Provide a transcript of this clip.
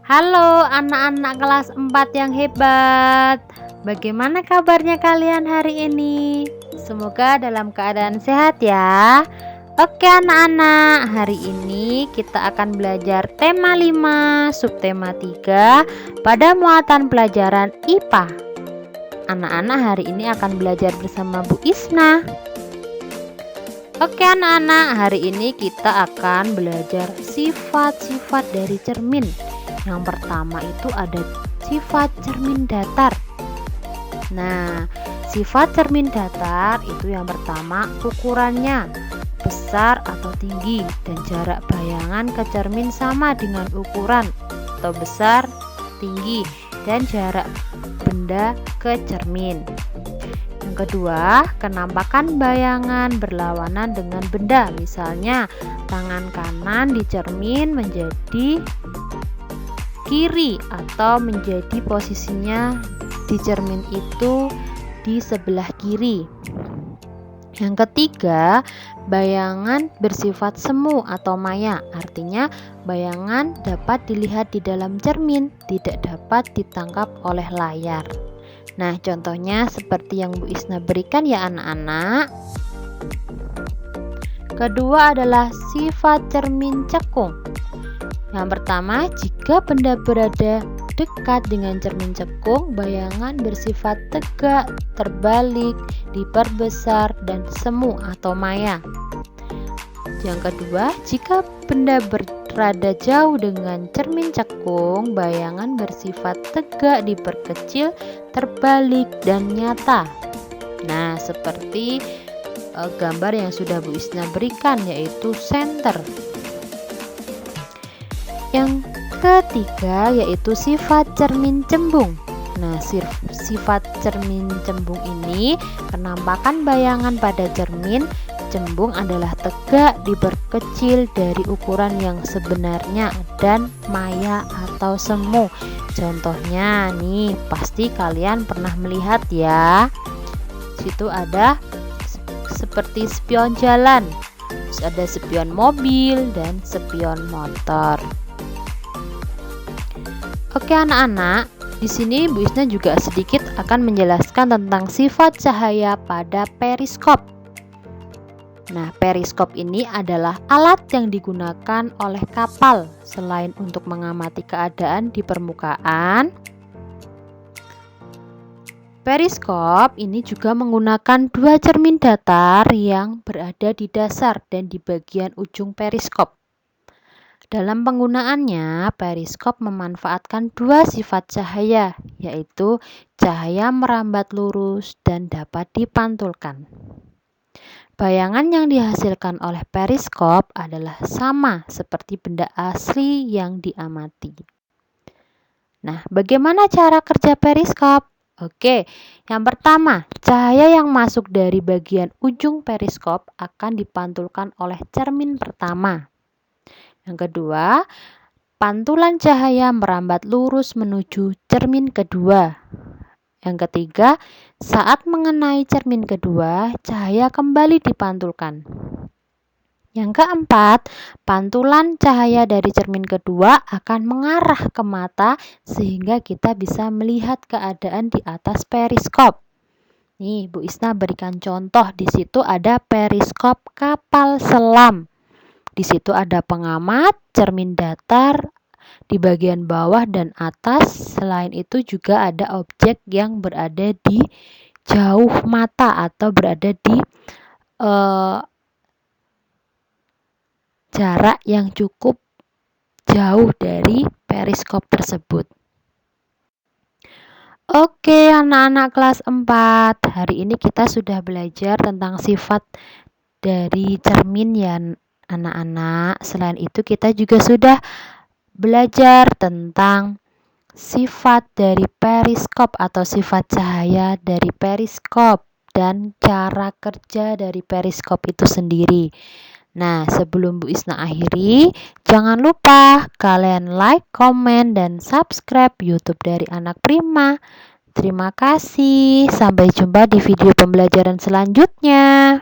Halo anak-anak kelas 4 yang hebat. Bagaimana kabarnya kalian hari ini? Semoga dalam keadaan sehat ya. Oke anak-anak, hari ini kita akan belajar tema 5, subtema 3 pada muatan pelajaran IPA. Anak-anak hari ini akan belajar bersama Bu Isna. Oke anak-anak, hari ini kita akan belajar sifat-sifat dari cermin. Yang pertama itu ada sifat cermin datar. Nah, sifat cermin datar itu yang pertama ukurannya besar atau tinggi dan jarak bayangan ke cermin sama dengan ukuran atau besar, tinggi dan jarak benda ke cermin. Yang kedua, kenampakan bayangan berlawanan dengan benda. Misalnya, tangan kanan di cermin menjadi kiri atau menjadi posisinya di cermin itu di sebelah kiri. Yang ketiga, bayangan bersifat semu atau maya. Artinya, bayangan dapat dilihat di dalam cermin, tidak dapat ditangkap oleh layar. Nah, contohnya seperti yang Bu Isna berikan ya anak-anak. Kedua adalah sifat cermin cekung. Yang pertama, jika benda berada dekat dengan cermin cekung, bayangan bersifat tegak, terbalik, diperbesar, dan semu atau maya. Yang kedua, jika benda berada jauh dengan cermin cekung, bayangan bersifat tegak, diperkecil, terbalik, dan nyata. Nah, seperti gambar yang sudah Bu Isna berikan, yaitu senter. Yang ketiga yaitu sifat cermin cembung. Nah, sifat cermin cembung ini penampakan bayangan pada cermin cembung adalah tegak, diperkecil dari ukuran yang sebenarnya dan maya atau semu. Contohnya nih, pasti kalian pernah melihat ya. Situ ada seperti spion jalan, terus ada spion mobil dan spion motor. Oke anak-anak, di sini Bu Isna juga sedikit akan menjelaskan tentang sifat cahaya pada periskop. Nah, periskop ini adalah alat yang digunakan oleh kapal selain untuk mengamati keadaan di permukaan. Periskop ini juga menggunakan dua cermin datar yang berada di dasar dan di bagian ujung periskop. Dalam penggunaannya, periskop memanfaatkan dua sifat cahaya, yaitu cahaya merambat lurus dan dapat dipantulkan. Bayangan yang dihasilkan oleh periskop adalah sama seperti benda asli yang diamati. Nah, bagaimana cara kerja periskop? Oke, yang pertama, cahaya yang masuk dari bagian ujung periskop akan dipantulkan oleh cermin pertama. Yang kedua, pantulan cahaya merambat lurus menuju cermin kedua. Yang ketiga, saat mengenai cermin kedua, cahaya kembali dipantulkan. Yang keempat, pantulan cahaya dari cermin kedua akan mengarah ke mata sehingga kita bisa melihat keadaan di atas periskop. Nih, Bu Isna berikan contoh, di situ ada periskop kapal selam. Di situ ada pengamat, cermin datar di bagian bawah dan atas. Selain itu juga ada objek yang berada di jauh mata atau berada di jarak yang cukup jauh dari periskop tersebut. Oke anak-anak kelas 4, hari ini kita sudah belajar tentang sifat dari cermin ya anak-anak. Selain itu kita juga sudah belajar tentang sifat dari periskop atau sifat cahaya dari periskop dan cara kerja dari periskop itu sendiri. Nah, sebelum Bu Isna akhiri, jangan lupa kalian like, komen, dan subscribe YouTube dari Anak Prima. Terima kasih, sampai jumpa di video pembelajaran selanjutnya.